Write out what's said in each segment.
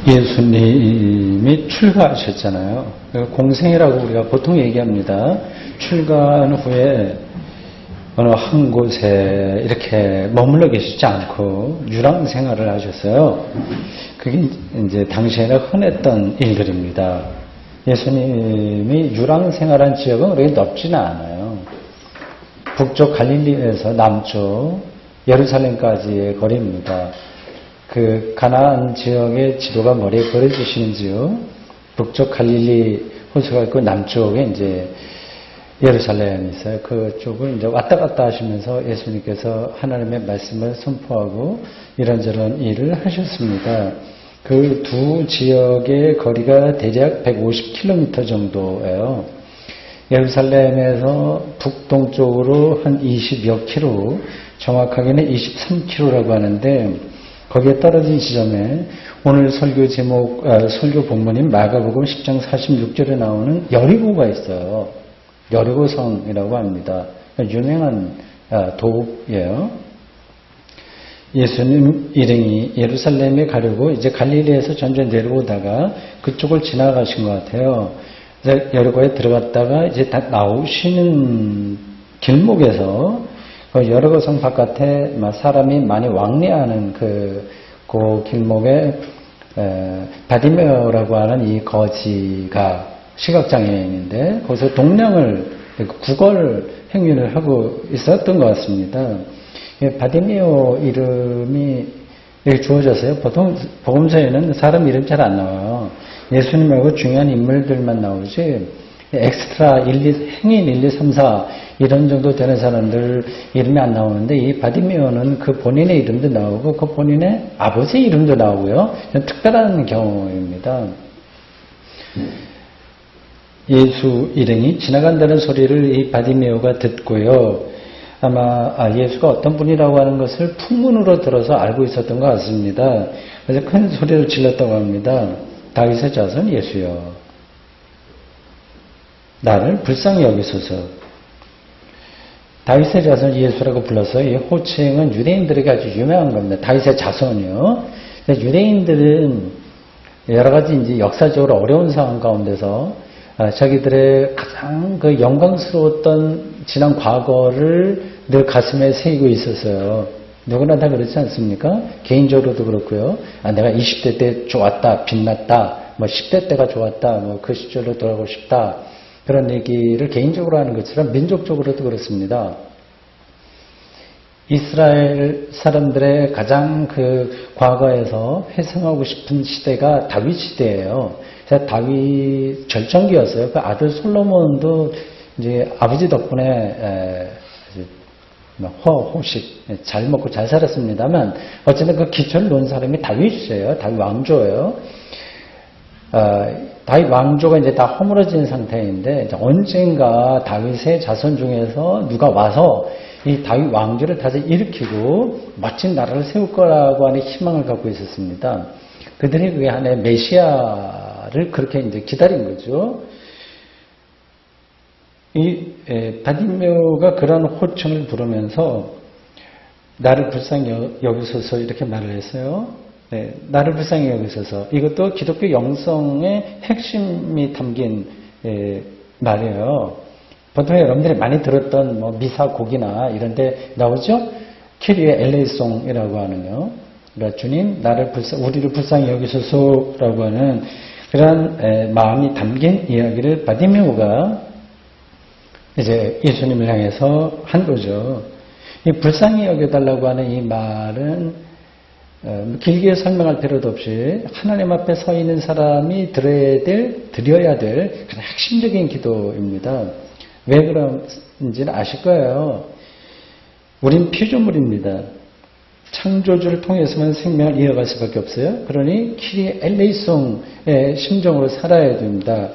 예수님이 출가하셨잖아요. 공생이라고 우리가 보통 얘기합니다. 출가한 후에 어느 한 곳에 이렇게 머물러 계시지 않고 유랑 생활을 하셨어요. 그게 이제 당시에는 흔했던 일들입니다. 예수님이 유랑 생활한 지역은 그렇게 넓지는 않아요. 북쪽 갈릴리에서 남쪽 예루살렘까지의 거리입니다. 그 가나안 지역의 지도가 머리에 그려지시는지요? 북쪽 갈릴리 호수가 있고 남쪽에 이제 예루살렘이 있어요. 그쪽을 이제 왔다 갔다 하시면서 예수님께서 하나님의 말씀을 선포하고 이런저런 일을 하셨습니다. 그 두 지역의 거리가 대략 150km 정도예요. 예루살렘에서 북동쪽으로 한 20여 킬로, 정확하게는 23km라고 하는데 거기에 떨어진 지점에 오늘 설교 제목, 설교 본문인 마가복음 10장 46절에 나오는 여리고가 있어요. 여리고성이라고 합니다. 유명한 도읍이에요. 예수님 일행이 예루살렘에 가려고 이제 갈릴리에서 전전 내려오다가 그쪽을 지나가신 것 같아요. 여리고에 들어갔다가 이제 다 나오시는 길목에서 그 여리고성 바깥에 사람이 많이 왕래하는 그 길목에 바디메오라고 하는 이 거지가 시각장애인인데 거기서 동량을 구걸 행위를 하고 있었던 것 같습니다. 바디메오 이름이 여기 주어졌어요. 보통 복음서에는 사람 이름 잘 안 나와요. 예수님하고 중요한 인물들만 나오지 엑스트라 1, 2, 행인 1, 2, 3, 4 이런 정도 되는 사람들 이름이 안 나오는데 이 바디메오는 그 본인의 이름도 나오고 그 본인의 아버지 이름도 나오고요. 특별한 경우입니다. 예수 일행이 지나간다는 소리를 이 바디메오가 듣고요. 아마 예수가 어떤 분이라고 하는 것을 풍문으로 들어서 알고 있었던 것 같습니다. 그래서 큰 소리를 질렀다고 합니다. 다윗의 자손 예수여, 나를 불쌍히 여기소서. 다윗의 자손 예수라고 불러서 이 호칭은 유대인들에게 아주 유명한 겁니다. 다윗의 자손이요. 유대인들은 여러 가지 이제 역사적으로 어려운 상황 가운데서 자기들의 가장 그 영광스러웠던 지난 과거를 늘 가슴에 새기고 있었어요. 누구나 다 그렇지 않습니까? 개인적으로도 그렇고요. 내가 20대 때 좋았다, 빛났다, 10대 때가 좋았다, 그 시절로 돌아가고 싶다. 그런 얘기를 개인적으로 하는 것처럼 민족적으로도 그렇습니다. 이스라엘 사람들의 가장 그 과거에서 회상하고 싶은 시대가 다윗 시대예요. 다윗 절정기였어요. 그 아들 솔로몬도 이제 아버지 덕분에 호식 잘 먹고 잘 살았습니다만 어쨌든 그 기초를 놓은 사람이 다윗이에요. 다윗 왕조예요. 다윗 왕조가 이제 다 허물어진 상태인데 이제 언젠가 다윗의 자손 중에서 누가 와서 이 다윗 왕조를 다시 일으키고 멋진 나라를 세울 거라고 하는 희망을 갖고 있었습니다. 그들이 그게 하나의 메시아를 그렇게 이제 기다린 거죠. 이 바디메오가 그런 호칭을 부르면서 나를 불쌍히 여기소서 이렇게 말을 했어요. 네, 나를 불쌍히 여기소서. 이것도 기독교 영성의 핵심이 담긴 말이에요. 보통 여러분들이 많이 들었던 미사 곡이나 이런 데 나오죠? 키리의 엘레이송이라고 하는요. 그러니까 주님, 우리를 불쌍히 여기소서라고 하는 그런 마음이 담긴 이야기를 바디메오가 이제 예수님을 향해서 한 거죠. 이 불쌍히 여겨달라고 하는 이 말은 길게 설명할 필요도 없이 하나님 앞에 서 있는 사람이 드려야 될 가장 핵심적인 기도입니다. 왜 그런지는 아실 거예요. 우린 피조물입니다. 창조주를 통해서만 생명을 이어갈 수밖에 없어요. 그러니 키리 엘레이송의 심정으로 살아야 됩니다.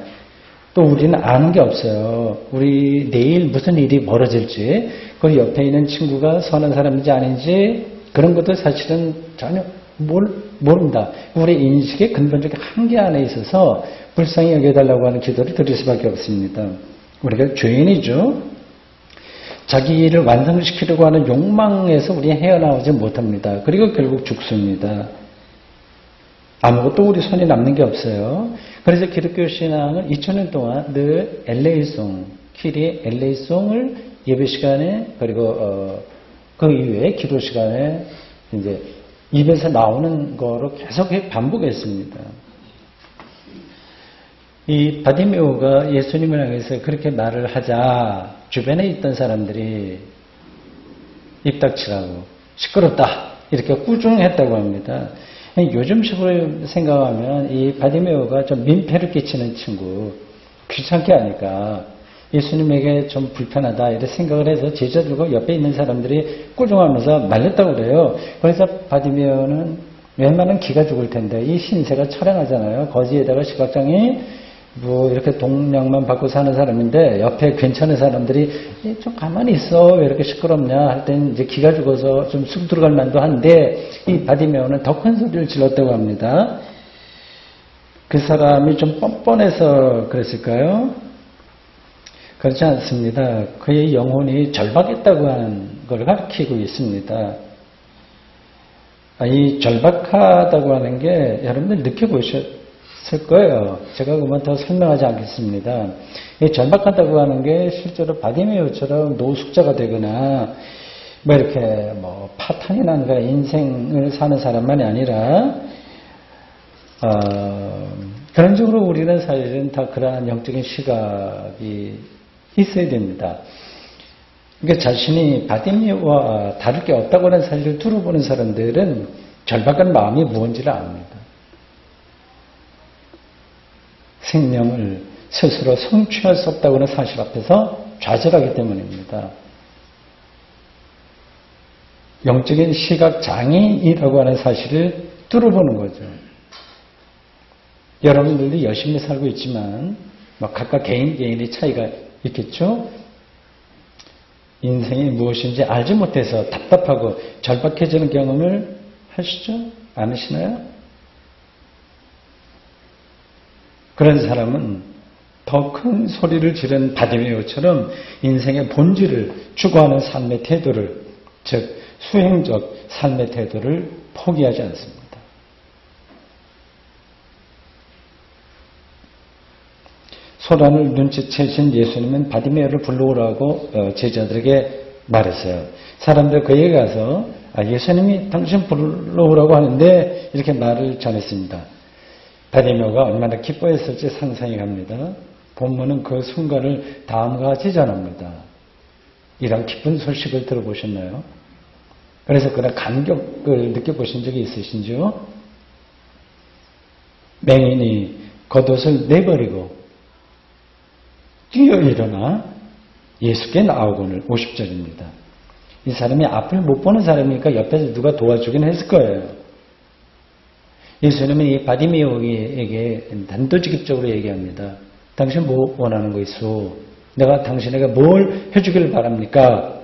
또 우리는 아는 게 없어요. 우리 내일 무슨 일이 벌어질지, 그 옆에 있는 친구가 선한 사람인지 아닌지 그런 것도 사실은 전혀 모릅니다. 우리 인식의 근본적인 한계 안에 있어서 불쌍히 여겨달라고 하는 기도를 드릴 수밖에 없습니다. 우리가 죄인이죠. 자기 일을 완성시키려고 하는 욕망에서 우리는 헤어나오지 못합니다. 그리고 결국 죽습니다. 아무것도 우리 손에 남는 게 없어요. 그래서 기독교 신앙은 2000년 동안 늘 LA송, 퀴리의 LA송을 예배 시간에 그리고 그 이후에 기도 시간에 이제 입에서 나오는 거로 계속 반복했습니다. 이 바디메오가 예수님을 향해서 그렇게 말을 하자 주변에 있던 사람들이 입 닥치라고 시끄럽다 이렇게 꾸중했다고 합니다. 요즘식으로 생각하면 이 바디메오가 좀 민폐를 끼치는 친구, 귀찮게 하니까 예수님에게 좀 불편하다 이렇게 생각을 해서 제자들과 옆에 있는 사람들이 꾸중하면서 말렸다고 그래요. 그래서 바디메오는 웬만하면 기가 죽을 텐데 이 신세가 촬영하잖아요. 거지에다가 시각장애 뭐 이렇게 동량만 받고 사는 사람인데 옆에 괜찮은 사람들이 좀 가만히 있어 왜 이렇게 시끄럽냐 할 때는 이제 기가 죽어서 좀 쑥 들어갈 만도 한데 이 바디메오는 더 큰 소리를 질렀다고 합니다. 그 사람이 좀 뻔뻔해서 그랬을까요? 그렇지 않습니다. 그의 영혼이 절박했다고 하는 걸 가리키고 있습니다. 이 절박하다고 하는 게 여러분들 느껴보셨을 거예요. 제가 그만 더 설명하지 않겠습니다. 이 절박하다고 하는 게 실제로 바디메오처럼 노숙자가 되거나 뭐 이렇게 뭐 파탄이 난 거야 인생을 사는 사람만이 아니라 그런 식으로 우리는 사실은 다 그러한 영적인 시각이 있어야 됩니다. 그러니까 자신이 바디메오와 다를 게 없다고 하는 사실을 들어보는 사람들은 절박한 마음이 무언지를 압니다. 생명을 스스로 성취할 수 없다고 하는 사실 앞에서 좌절하기 때문입니다. 영적인 시각 장애인이라고 하는 사실을 뚫어보는 거죠. 여러분들도 열심히 살고 있지만 각각 개인의 차이가 있겠죠? 인생이 무엇인지 알지 못해서 답답하고 절박해지는 경험을 하시죠? 않으시나요? 그런 사람은 더 큰 소리를 지른 바디메오처럼 인생의 본질을 추구하는 삶의 태도를, 즉 수행적 삶의 태도를 포기하지 않습니다. 소란을 눈치채신 예수님은 바디메오를 불러오라고 제자들에게 말했어요. 사람들 그에게 가서 예수님이 당신 불러오라고 하는데 이렇게 말을 전했습니다. 바디메오가 얼마나 기뻐했을지 상상이 갑니다. 본문은 그 순간을 다음과 같이 전합니다. 이런 기쁜 소식을 들어보셨나요? 그래서 그런 감격을 느껴보신 적이 있으신지요? 맹인이 겉옷을 내버리고 뛰어 일어나 예수께 나오고는 50절입니다. 이 사람이 앞을 못 보는 사람이니까 옆에서 누가 도와주긴 했을 거예요. 예수님은 이 바디메오에게 단도직입적으로 얘기합니다. 당신 뭐 원하는 거 있어? 내가 당신에게 뭘 해주기를 바랍니까?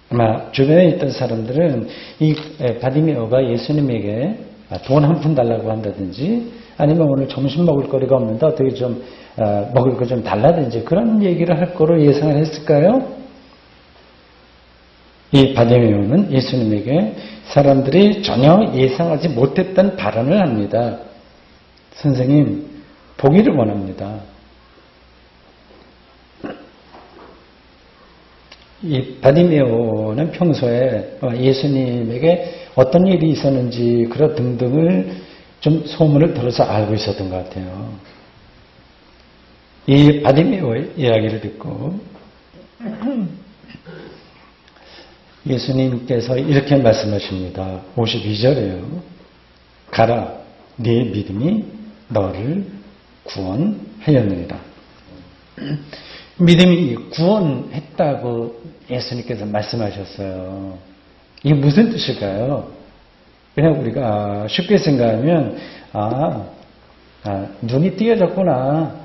아마 주변에 있던 사람들은 이 바디메오가 예수님에게 돈 한 푼 달라고 한다든지 아니면 오늘 점심 먹을 거리가 없는데 어떻게 좀 먹을 거 좀 달라든지 그런 얘기를 할 거로 예상을 했을까요? 이 바디메오는 예수님에게 사람들이 전혀 예상하지 못했던 발언을 합니다. 선생님, 보기를 원합니다. 이 바디메오는 평소에 예수님에게 어떤 일이 있었는지 그런 등등을 좀 소문을 들어서 알고 있었던 것 같아요. 이 바디메오의 이야기를 듣고 예수님께서 이렇게 말씀하십니다. 52절에요. 가라, 네 믿음이 너를 구원하였느니라. 믿음이 구원했다고 예수님께서 말씀하셨어요. 이게 무슨 뜻일까요? 그냥 우리가 쉽게 생각하면 눈이 띄어졌구나.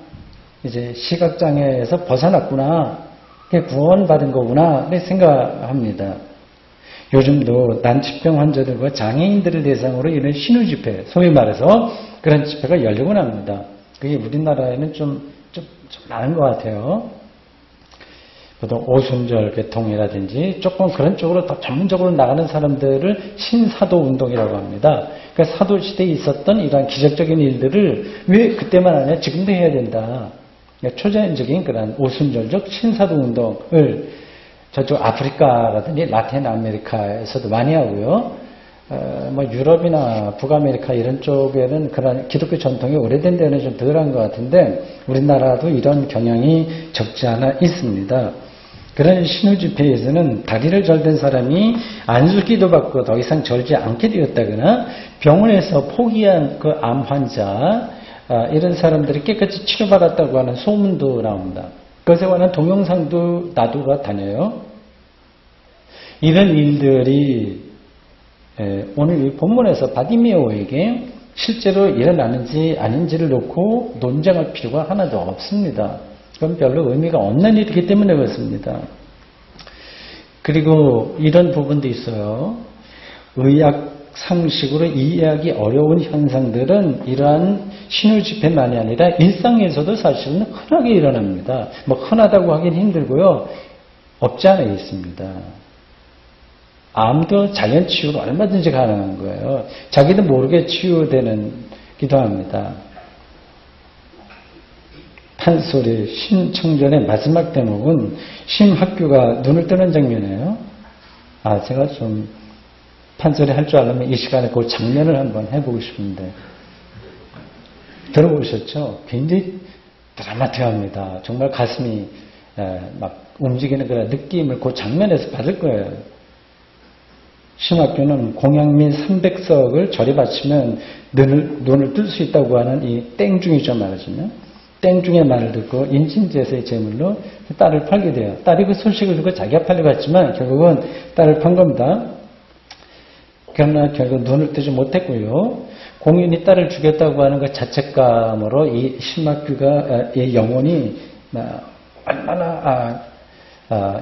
이제 시각장애에서 벗어났구나. 그게 구원받은 거구나. 이렇게 생각합니다. 요즘도 난치병 환자들과 장애인들을 대상으로 이런 신우집회, 소위 말해서 그런 집회가 열리곤 합니다. 그게 우리나라에는 좀 많은 것 같아요. 보통 오순절 계통이라든지 조금 그런 쪽으로 더 전문적으로 나가는 사람들을 신사도 운동이라고 합니다. 그러니까 사도시대에 있었던 이러한 기적적인 일들을 왜 그때만 하냐, 지금도 해야 된다. 그러니까 초자연적인 그런 오순절적 신사도 운동을 저쪽 아프리카라든지 라틴 아메리카에서도 많이 하고요. 뭐 유럽이나 북아메리카 이런 쪽에는 그런 기독교 전통이 오래된 데는 좀 덜한 것 같은데 우리나라도 이런 경향이 적지 않아 있습니다. 그런 신우 집회에서는 다리를 절된 사람이 안수기도 받고 더 이상 절지 않게 되었다거나 병원에서 포기한 그 암 환자 이런 사람들이 깨끗이 치료받았다고 하는 소문도 나옵니다. 그것에 관한 동영상도 놔두고 다녀요. 이런 일들이 오늘 이 본문에서 바디메오에게 실제로 일어나는지 아닌지를 놓고 논쟁할 필요가 하나도 없습니다. 그건 별로 의미가 없는 일이기 때문에 그렇습니다. 그리고 이런 부분도 있어요. 의학 상식으로 이해하기 어려운 현상들은 이러한 신우 집회만이 아니라 일상에서도 사실은 흔하게 일어납니다. 뭐 흔하다고 하긴 힘들고요. 없지 않아 있습니다. 암도 자연 치유로 얼마든지 가능한 거예요. 자기도 모르게 치유되는 기도 합니다. 판소리 신청전의 마지막 대목은 심학규가 눈을 뜨는 장면이에요. 제가 좀 판소리 할 줄 알면 이 시간에 그 장면을 한번 해보고 싶은데 들어보셨죠? 굉장히 드라마틱합니다. 정말 가슴이 막 움직이는 그런 느낌을 그 장면에서 받을 거예요. 심학규는 공양민 300석을 절에 바치면 눈을 뜰 수 있다고 하는 이 땡중이죠, 말하자면. 땡중의 말을 듣고 인신제사의 제물로 딸을 팔게 돼요. 딸이 그 소식을 듣고 자기가 팔려고 했지만 결국은 딸을 판 겁니다. 그러나 결국 눈을 뜨지 못했고요. 공인이 딸을 죽였다고 하는 그 자책감으로 이 심학규가 이 영혼이 얼마나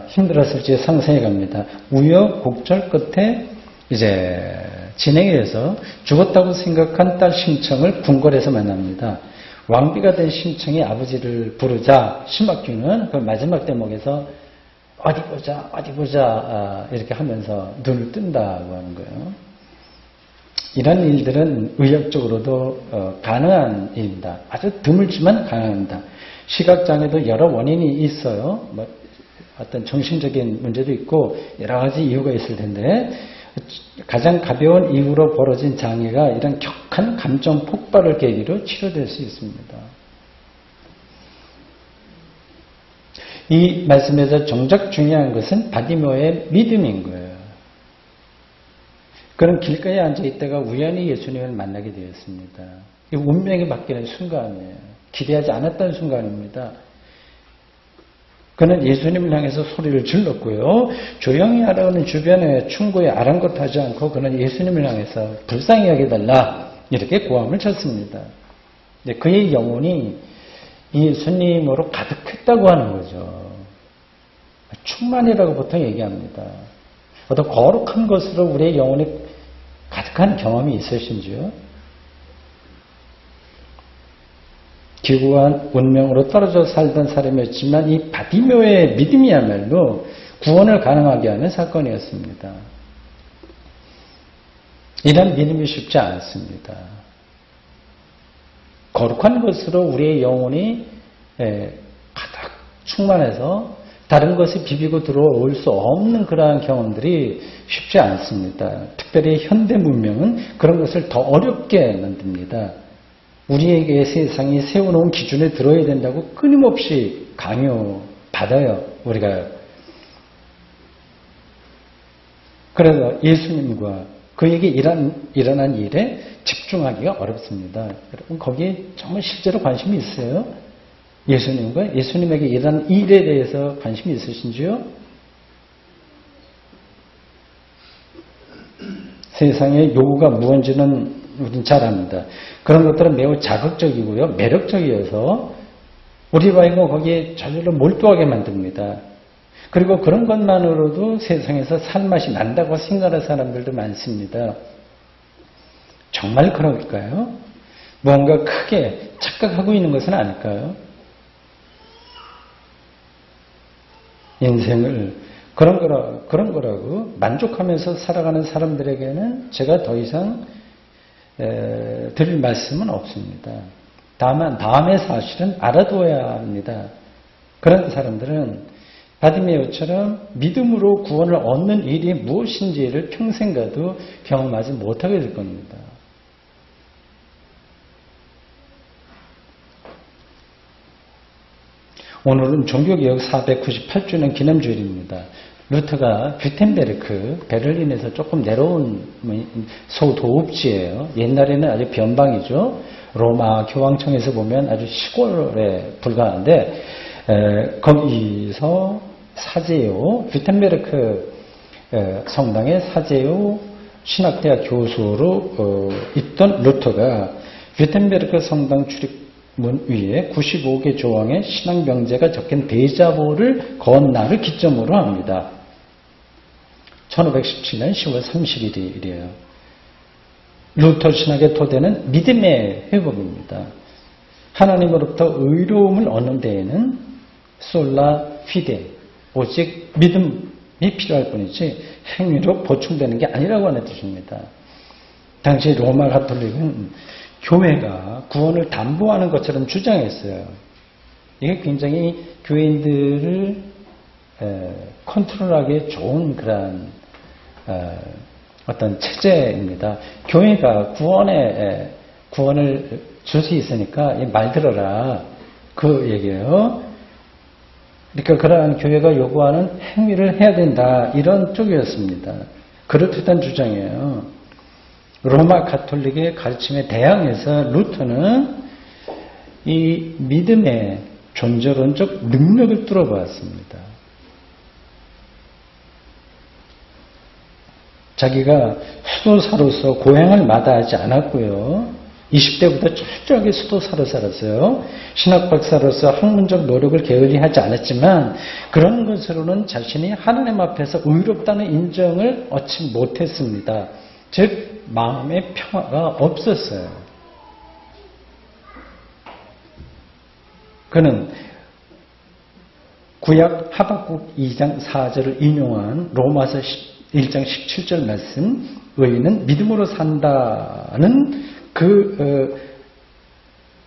힘들었을지 상상해 갑니다. 우여곡절 끝에 이제 진행해서 죽었다고 생각한 딸 심청을 궁궐에서 만납니다. 왕비가 된 심청이 아버지를 부르자 심학규는 그 마지막 대목에서 어디 보자 이렇게 하면서 눈을 뜬다고 하는 거예요. 이런 일들은 의학적으로도 가능한 일입니다. 아주 드물지만 가능합니다. 시각장애도 여러 원인이 있어요. 뭐 어떤 정신적인 문제도 있고 여러 가지 이유가 있을 텐데 가장 가벼운 이유로 벌어진 장애가 이런 격한 감정 폭발을 계기로 치료될 수 있습니다. 이 말씀에서 정작 중요한 것은 바디메오의 믿음인 거예요. 그는 길가에 앉아있다가 우연히 예수님을 만나게 되었습니다. 이 운명이 바뀌는 순간이에요. 기대하지 않았던 순간입니다. 그는 예수님을 향해서 소리를 질렀고요. 조용히 하라는 주변에 충고에 아랑곳하지 않고 그는 예수님을 향해서 불쌍히 여겨달라 이렇게 고함을 쳤습니다. 그의 영혼이 예수님으로 가득했다고 하는 거죠. 충만이라고 보통 얘기합니다. 어떤 거룩한 것으로 우리의 영혼이 가득한 경험이 있으신지요? 기구한 운명으로 떨어져 살던 사람이었지만 이 바디메오의 믿음이야말로 구원을 가능하게 하는 사건이었습니다. 이런 믿음이 쉽지 않습니다. 거룩한 것으로 우리의 영혼이 가득 충만해서 다른 것이 비비고 들어올 수 없는 그러한 경험들이 쉽지 않습니다. 특별히 현대 문명은 그런 것을 더 어렵게 만듭니다. 우리에게 세상이 세워놓은 기준에 들어야 된다고 끊임없이 강요받아요. 우리가. 그래서 예수님과 그에게 일어난 일에 집중하기가 어렵습니다. 여러분 거기에 정말 실제로 관심이 있어요? 예수님과 예수님에게 일어난 일에 대해서 관심이 있으신지요? 세상의 요구가 무언지는 우리는 잘 압니다. 그런 것들은 매우 자극적이고요. 매력적이어서 우리가 이거 거기에 저절로 몰두하게 만듭니다. 그리고 그런 것만으로도 세상에서 살맛이 난다고 생각하는 사람들도 많습니다. 정말 그럴까요? 무언가 크게 착각하고 있는 것은 아닐까요? 인생을 그런 거라고 만족하면서 살아가는 사람들에게는 제가 더 이상 드릴 말씀은 없습니다. 다만 마음의 사실은 알아둬야 합니다. 그런 사람들은 바디메오처럼 믿음으로 구원을 얻는 일이 무엇인지를 평생 가도 경험하지 못하게 될 겁니다. 오늘은 종교개혁 498주년 기념주일입니다. 루터가 뷰텐베르크, 베를린에서 조금 내려온 소도읍지예요. 옛날에는 아주 변방이죠. 로마 교황청에서 보면 아주 시골에 불과한데 거기서 사제요, 뷰텐베르크 성당의 사제요 신학대학 교수로 있던 루터가 뷰텐베르크 성당 출입문 위에 95개 조항의 신앙명제가 적힌 대자보를 건 날을 기점으로 합니다. 1517년 10월 31일이에요. 루터 신학의 토대는 믿음의 회복입니다. 하나님으로부터 의로움을 얻는 데에는 솔라 피데, 오직 믿음이 필요할 뿐이지 행위로 보충되는 게 아니라고 하는 뜻입니다. 당시 로마 가톨릭은 교회가 구원을 담보하는 것처럼 주장했어요. 이게 굉장히 교인들을 컨트롤하기에 좋은 그런 어떤 체제입니다. 교회가 구원을 줄 수 있으니까 말 들어라. 그 얘기예요. 그러니까 그러한 교회가 요구하는 행위를 해야 된다. 이런 쪽이었습니다. 그렇듯한 주장이에요. 로마 가톨릭의 가르침에 대항해서 루터는 이 믿음의 존재론적 능력을 뚫어보았습니다. 자기가 수도사로서 고행을 마다하지 않았고요. 20대부터 철저하게 수도사로 살았어요. 신학박사로서 학문적 노력을 게을리하지 않았지만 그런 것으로는 자신이 하나님 앞에서 의롭다는 인정을 얻지 못했습니다. 즉 마음의 평화가 없었어요. 그는 구약 하박국 2장 4절을 인용한 로마서 1장 17절 말씀, 의인은 믿음으로 산다는 그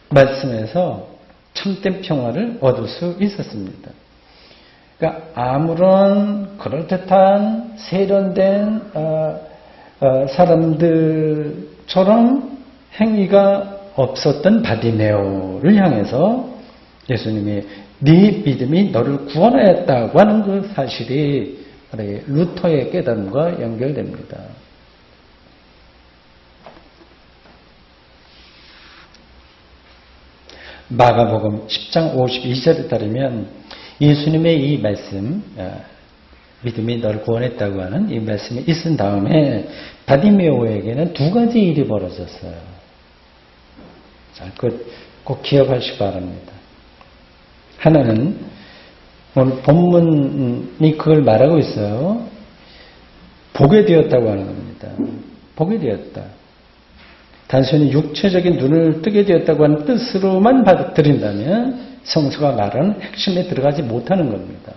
말씀에서 참된 평화를 얻을 수 있었습니다. 그러니까 아무런 그럴듯한 세련된 사람들처럼 행위가 없었던 바디메오를 향해서 예수님이 네 믿음이 너를 구원하였다고 하는 그 사실이 루터의 깨달음과 연결됩니다. 마가복음 10장 52절에 따르면 예수님의 이 말씀, 믿음이 너를 구원했다고 하는 이 말씀이 있은 다음에 바디메오에게는 두 가지 일이 벌어졌어요. 자, 꼭 기억하시기 바랍니다. 하나는 오늘 본문이 그걸 말하고 있어요. 보게 되었다고 하는 겁니다. 보게 되었다. 단순히 육체적인 눈을 뜨게 되었다고 하는 뜻으로만 받아들인다면 성서가 말하는 핵심에 들어가지 못하는 겁니다.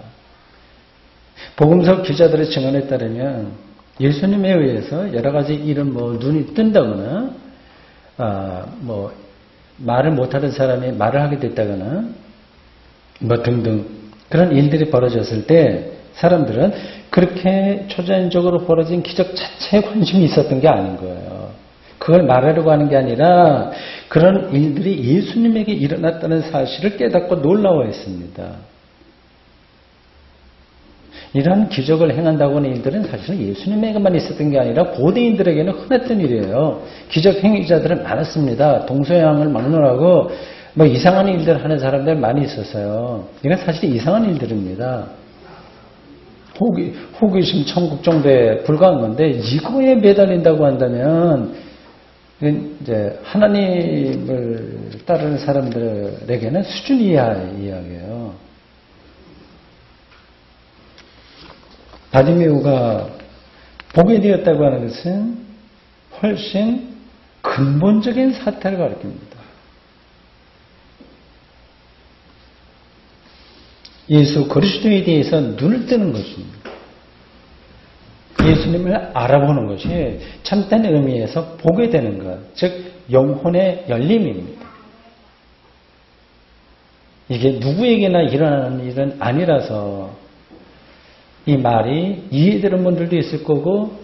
복음서 기자들의 증언에 따르면 예수님에 의해서 여러 가지 이런 눈이 뜬다거나 말을 못하던 사람이 말을 하게 됐다거나 등등 그런 일들이 벌어졌을 때 사람들은 그렇게 초자연적으로 벌어진 기적 자체에 관심이 있었던 게 아닌 거예요. 그걸 말하려고 하는 게 아니라 그런 일들이 예수님에게 일어났다는 사실을 깨닫고 놀라워했습니다. 이런 기적을 행한다고 하는 일들은 사실은 예수님에게만 있었던 게 아니라 고대인들에게는 흔했던 일이에요. 기적 행위자들은 많았습니다. 동서양을 막론하고 이상한 일들 하는 사람들 많이 있었어요. 이건 사실 이상한 일들입니다. 호기심 천국 정도에 불과한 건데 이거에 매달린다고 한다면 이제 하나님을 따르는 사람들에게는 수준 이하의 이야기예요. 바디메오가 보게 되었다고 하는 것은 훨씬 근본적인 사태를 가리킵니다. 예수 그리스도에 대해서 눈을 뜨는 것입니다. 예수님을 알아보는 것이 참된 의미에서 보게 되는 것, 즉 영혼의 열림입니다. 이게 누구에게나 일어나는 일은 아니라서 이 말이 이해되는 분들도 있을 거고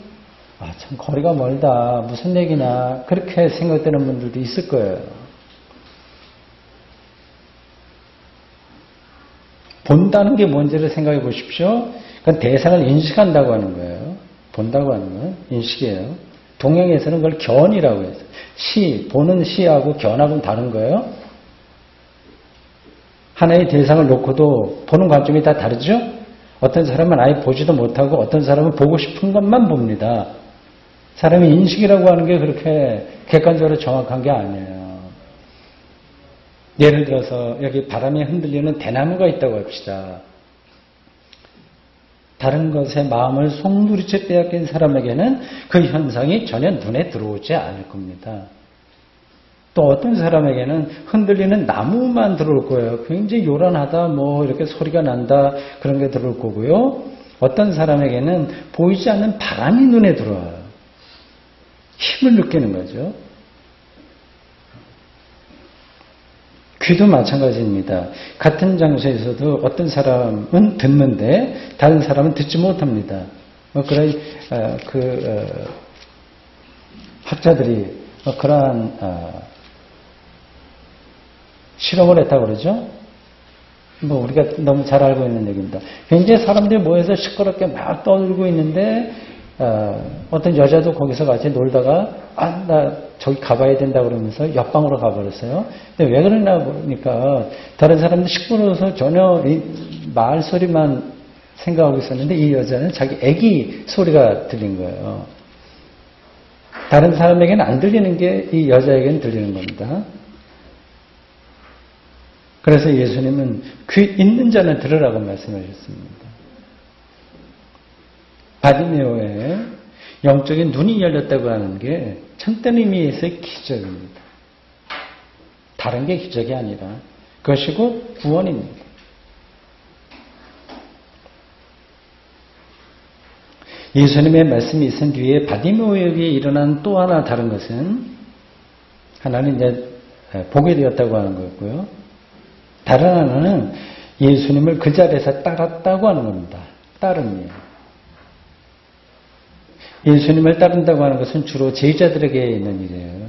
참 거리가 멀다, 무슨 얘기나 그렇게 생각되는 분들도 있을 거예요. 본다는 게 뭔지를 생각해 보십시오. 그건 대상을 인식한다고 하는 거예요. 본다고 하는 건 인식이에요. 동양에서는 그걸 견이라고 해서 보는 시하고 견하고는 다른 거예요. 하나의 대상을 놓고도 보는 관점이 다 다르죠? 어떤 사람은 아예 보지도 못하고 어떤 사람은 보고 싶은 것만 봅니다. 사람의 인식이라고 하는 게 그렇게 객관적으로 정확한 게 아니에요. 예를 들어서 여기 바람에 흔들리는 대나무가 있다고 합시다. 다른 것에 마음을 송두리째 빼앗긴 사람에게는 그 현상이 전혀 눈에 들어오지 않을 겁니다. 또 어떤 사람에게는 흔들리는 나무만 들어올 거예요. 굉장히 요란하다, 이렇게 소리가 난다, 그런 게 들어올 거고요. 어떤 사람에게는 보이지 않는 바람이 눈에 들어와요. 힘을 느끼는 거죠. 귀도 마찬가지입니다. 같은 장소에서도 어떤 사람은 듣는데 다른 사람은 듣지 못합니다. 그런 학자들이 그러한 실험을 했다고 그러죠. 우리가 너무 잘 알고 있는 얘기입니다. 굉장히 사람들이 모여서 시끄럽게 막 떠들고 있는데 어떤 여자도 거기서 같이 놀다가 나 저기 가봐야 된다 그러면서 옆방으로 가버렸어요. 근데 왜 그러나 보니까 다른 사람들 시끄러워서 전혀 이 말 소리만 생각하고 있었는데 이 여자는 자기 애기 소리가 들린 거예요. 다른 사람에게는 안 들리는 게 이 여자에게는 들리는 겁니다. 그래서 예수님은 귀 있는 자는 들으라고 말씀하셨습니다. 바디메오의 영적인 눈이 열렸다고 하는 게 참된 의미에서의 기적입니다. 다른 게 기적이 아니라 그것이고 구원입니다. 예수님의 말씀이 있은 뒤에 바디메오에게 일어난 또 하나 다른 것은 하나는 이제 보게 되었다고 하는 거였고요. 다른 하나는 예수님을 그 자리에서 따랐다고 하는 겁니다. 따름이에요. 예수님을 따른다고 하는 것은 주로 제자들에게 있는 일이에요.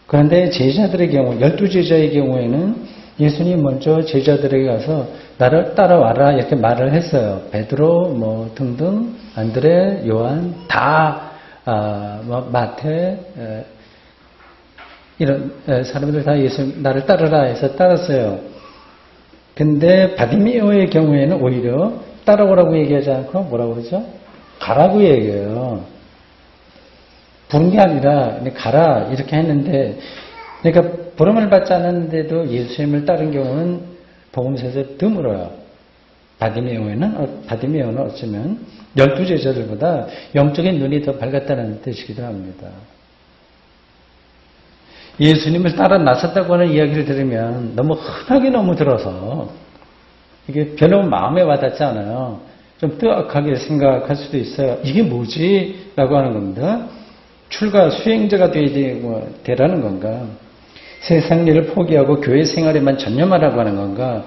그런데 제자들의 경우, 12제자의 경우에는 예수님 먼저 제자들에게 가서 나를 따라와라 이렇게 말을 했어요. 베드로 등등 안드레, 요한 다 마태 이런 사람들 다 예수님 나를 따르라 해서 따랐어요. 근데 바디메오의 경우에는 오히려 따라오라고 얘기하지 않고 뭐라고 그러죠? 가라고 얘기해요. 부른 게 아니라 가라 이렇게 했는데 그러니까 부름을 받지 않았는데도 예수님을 따른 경우는 복음서에서 드물어요. 바디메오는 어쩌면 12제자들보다 영적인 눈이 더 밝았다는 뜻이기도 합니다. 예수님을 따라 나섰다고 하는 이야기를 들으면 너무 흔하게 들어서 이게 별로 마음에 와닿지 않아요. 좀 뜨악하게 생각할 수도 있어요. 이게 뭐지? 라고 하는 겁니다. 출가 수행자가 되라는 건가? 세상 일을 포기하고 교회 생활에만 전념하라고 하는 건가?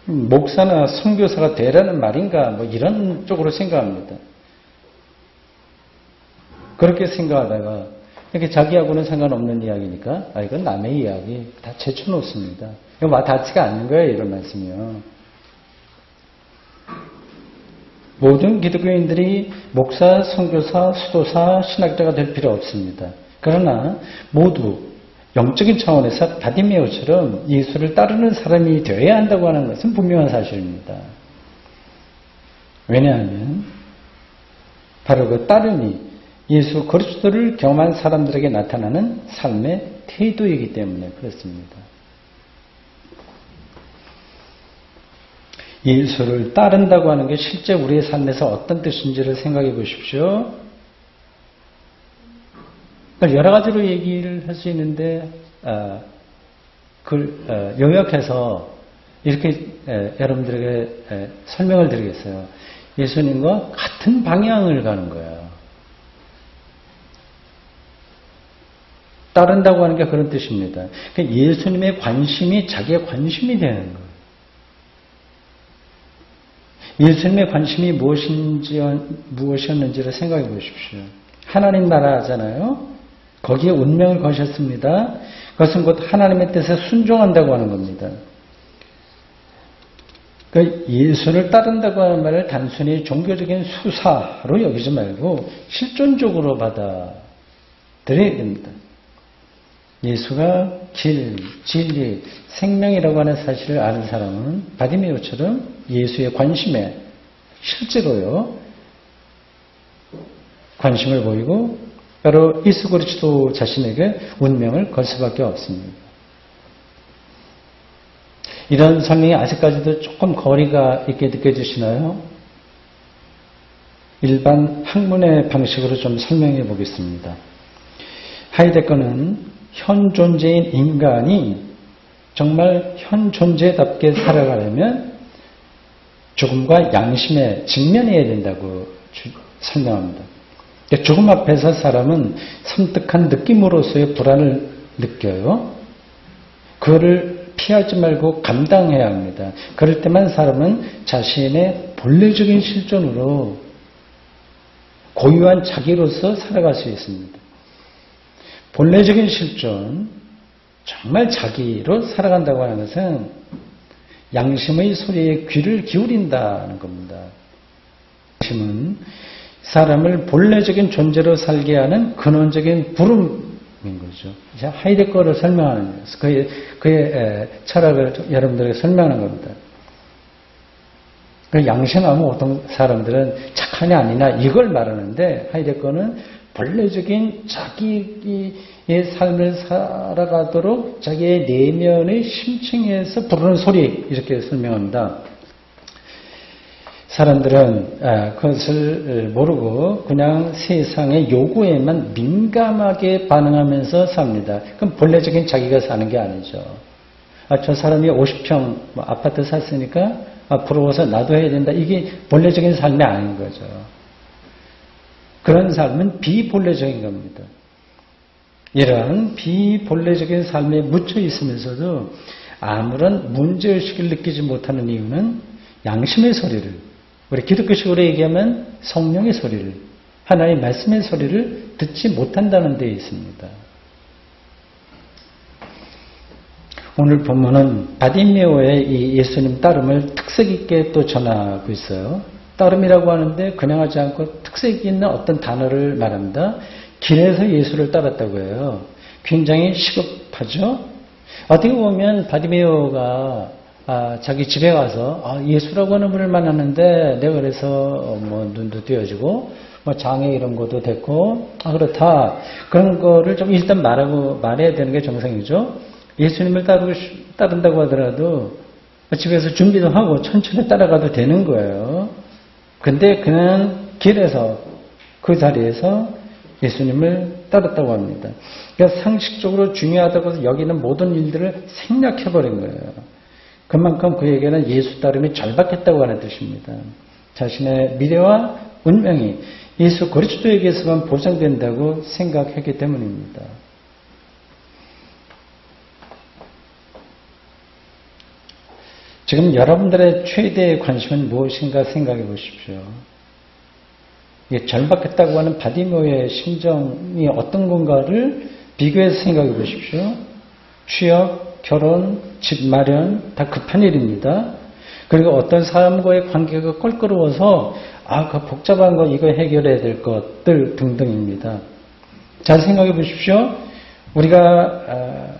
목사나 선교사가 되라는 말인가? 이런 쪽으로 생각합니다. 그렇게 생각하다가 이렇게 자기하고는 상관없는 이야기니까 이건 남의 이야기 다 제쳐놓습니다. 이거 와닿지가 않는 거예요. 이런 말씀이요. 모든 기독교인들이 목사, 선교사, 수도사, 신학자가 될 필요 없습니다. 그러나 모두 영적인 차원에서 바디메오처럼 예수를 따르는 사람이 되어야 한다고 하는 것은 분명한 사실입니다. 왜냐하면 바로 그 따름이 예수 그리스도를 경험한 사람들에게 나타나는 삶의 태도이기 때문에 그렇습니다. 예수를 따른다고 하는 게 실제 우리의 삶에서 어떤 뜻인지를 생각해 보십시오. 여러 가지로 얘기를 할 수 있는데 요약해서 이렇게 여러분들에게 설명을 드리겠어요. 예수님과 같은 방향을 가는 거예요. 따른다고 하는 게 그런 뜻입니다. 그러니까 예수님의 관심이 자기의 관심이 되는 거예요. 예수님의 관심이 무엇이었는지를 생각해 보십시오. 하나님 나라잖아요. 거기에 운명을 거셨습니다. 그것은 곧 하나님의 뜻에 순종한다고 하는 겁니다. 그러니까 예수를 따른다고 하는 말을 단순히 종교적인 수사로 여기지 말고 실존적으로 받아들여야 됩니다. 예수가 길, 진리, 생명이라고 하는 사실을 아는 사람은 바디메오처럼 예수의 관심에 실제로요 관심을 보이고 바로 예수 그리스도 자신에게 운명을 걸 수밖에 없습니다. 이런 설명이 아직까지도 조금 거리가 있게 느껴지시나요? 일반 학문의 방식으로 좀 설명해 보겠습니다. 하이데거는 현 존재인 인간이 정말 현 존재답게 살아가려면 죽음과 양심에 직면해야 된다고 설명합니다. 죽음 앞에서 사람은 섬뜩한 느낌으로서의 불안을 느껴요. 그거를 피하지 말고 감당해야 합니다. 그럴 때만 사람은 자신의 본래적인 실존으로 고유한 자기로서 살아갈 수 있습니다. 본래적인 실존, 정말 자기로 살아간다고 하는 것은 양심의 소리에 귀를 기울인다는 겁니다. 양심은 사람을 본래적인 존재로 살게 하는 근원적인 부름인 거죠. 하이데거를 설명하는 거예요. 그의 철학을 여러분들에게 설명하는 겁니다. 그 양심하면 어떤 사람들은 착하냐 아니냐 이걸 말하는데 하이데거는 본래적인 자기의 삶을 살아가도록 자기의 내면의 심층에서 부르는 소리 이렇게 설명합니다. 사람들은 그것을 모르고 그냥 세상의 요구에만 민감하게 반응하면서 삽니다. 그럼 본래적인 자기가 사는 게 아니죠. 저 사람이 50평 아파트 샀으니까 부러워서 나도 해야 된다. 이게 본래적인 삶이 아닌 거죠. 그런 삶은 비본래적인 겁니다. 이러한 비본래적인 삶에 묻혀 있으면서도 아무런 문제의식을 느끼지 못하는 이유는 양심의 소리를, 우리 기독교식으로 얘기하면 성령의 소리를, 하나님의 말씀의 소리를 듣지 못한다는 데 있습니다. 오늘 본문은 바디메오의 이 예수님 따름을 특색 있게 또 전하고 있어요. 따름이라고 하는데 그냥 하지 않고 특색 있는 어떤 단어를 말합니다. 길에서 예수를 따랐다고 해요. 굉장히 시급하죠. 어떻게 보면 바디메오가 자기 집에 가서 예수라고 하는 분을 만났는데 내가 그래서 눈도 띄어지고 장애 이런 것도 됐고 그렇다 그런 거를 좀 일단 말해야 되는 게 정상이죠. 예수님을 따른다고 하더라도 집에서 준비도 하고 천천히 따라가도 되는 거예요. 근데 그는 길에서 그 자리에서 예수님을 따랐다고 합니다. 그러니까 상식적으로 중요하다고 여기는 모든 일들을 생략해버린 거예요. 그만큼 그에게는 예수 따름이 절박했다고 하는 뜻입니다. 자신의 미래와 운명이 예수 그리스도에게서만 보장된다고 생각했기 때문입니다. 지금 여러분들의 최대의 관심은 무엇인가 생각해 보십시오. 절박했다고 하는 바디메오의 심정이 어떤 건가를 비교해서 생각해 보십시오. 취업, 결혼, 집 마련 다 급한 일입니다. 그리고 어떤 사람과의 관계가 껄끄러워서 그 복잡한 거 이거 해결해야 될 것들 등등입니다. 잘 생각해 보십시오. 우리가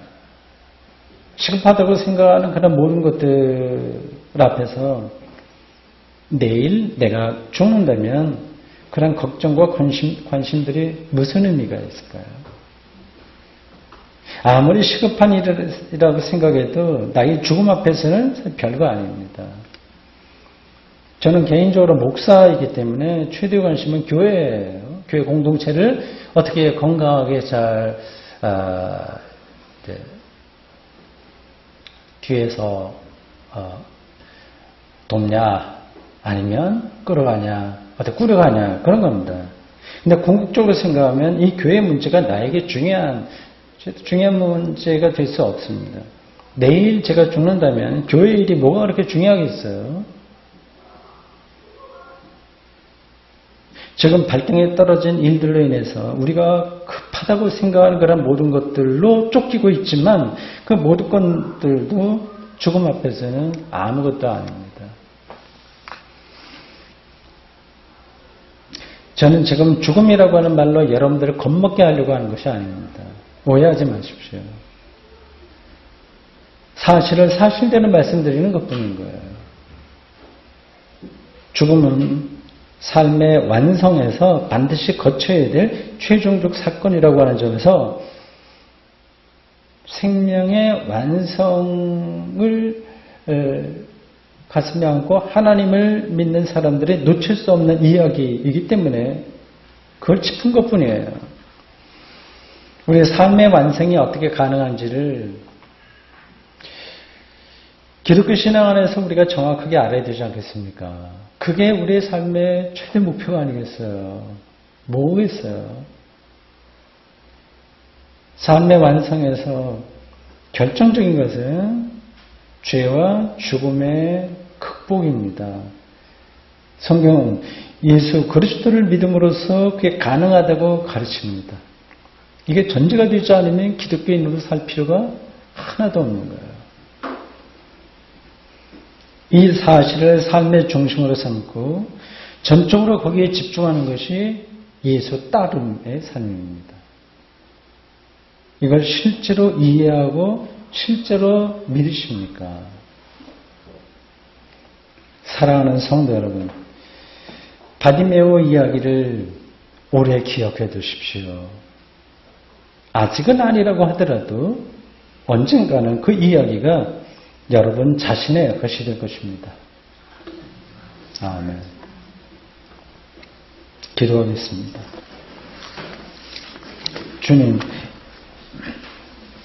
시급하다고 생각하는 그런 모든 것들 앞에서 내일 내가 죽는다면 그런 걱정과 관심들이 무슨 의미가 있을까요? 아무리 시급한 일이라고 생각해도 나의 죽음 앞에서는 별거 아닙니다. 저는 개인적으로 목사이기 때문에 최대 관심은 교회예요. 교회 공동체를 어떻게 건강하게 잘 뒤에서 돕냐 아니면 끌어가냐 어떻게 꾸려가냐 그런 겁니다. 근데 궁극적으로 생각하면 이 교회 문제가 나에게 중요한 문제가 될 수 없습니다. 내일 제가 죽는다면 교회 일이 뭐가 그렇게 중요하겠어요? 지금 발등에 떨어진 일들로 인해서 우리가 급하다고 생각하는 그런 모든 것들로 쫓기고 있지만 그 모든 것들도 죽음 앞에서는 아무것도 아닙니다. 저는 지금 죽음이라고 하는 말로 여러분들을 겁먹게 하려고 하는 것이 아닙니다. 오해하지 마십시오. 사실을 사실대로 말씀드리는 것뿐인 거예요. 죽음은 삶의 완성에서 반드시 거쳐야 될 최종적 사건이라고 하는 점에서 생명의 완성을 가슴에 안고 하나님을 믿는 사람들이 놓칠 수 없는 이야기이기 때문에 그걸 짚은 것뿐이에요. 우리의 삶의 완성이 어떻게 가능한지를 기독교 신앙 안에서 우리가 정확하게 알아야 되지 않겠습니까? 그게 우리의 삶의 최대 목표가 아니겠어요? 뭐겠어요? 삶의 완성에서 결정적인 것은 죄와 죽음의 극복입니다. 성경은 예수 그리스도를 믿음으로써 그게 가능하다고 가르칩니다. 이게 전제가 되지 않으면 기독교인으로 살 필요가 하나도 없는 거예요. 이 사실을 삶의 중심으로 삼고 전적으로 거기에 집중하는 것이 예수 따름의 삶입니다. 이걸 실제로 이해하고 실제로 믿으십니까? 사랑하는 성도 여러분, 바디메오 이야기를 오래 기억해 두십시오. 아직은 아니라고 하더라도 언젠가는 그 이야기가 여러분 자신의 것이 될 것입니다. 아멘. 기도하겠습니다. 주님,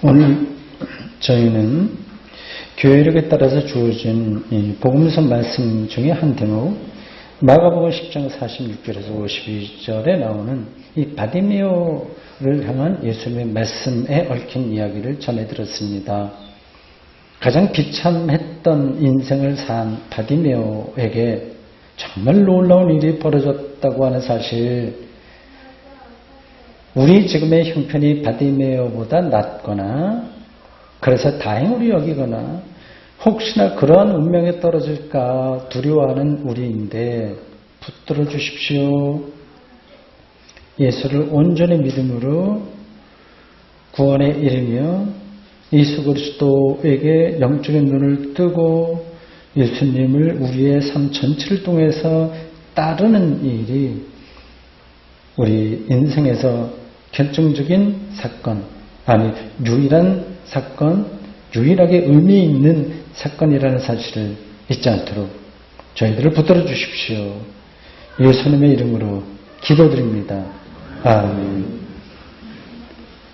오늘 저희는 교회력에 따라서 주어진 이 복음서 말씀 중에 한 대목, 마가복음 10장 46절에서 52절에 나오는 이 바디메오를 향한 예수님의 말씀에 얽힌 이야기를 전해 들었습니다. 가장 비참했던 인생을 산 바디메오에게 정말 놀라운 일이 벌어졌다고 하는 사실, 우리 지금의 형편이 바디메오보다 낫거나 그래서 다행으로 여기거나 혹시나 그러한 운명에 떨어질까 두려워하는 우리인데 붙들어 주십시오. 예수를 온전히 믿음으로 구원에 이르며 예수 그리스도에게 영적인 눈을 뜨고 예수님을 우리의 삶 전체를 통해서 따르는 일이 우리 인생에서 결정적인 사건, 아니 유일한 사건, 유일하게 의미 있는 사건이라는 사실을 잊지 않도록 저희들을 붙들어 주십시오. 예수님의 이름으로 기도드립니다. 아멘.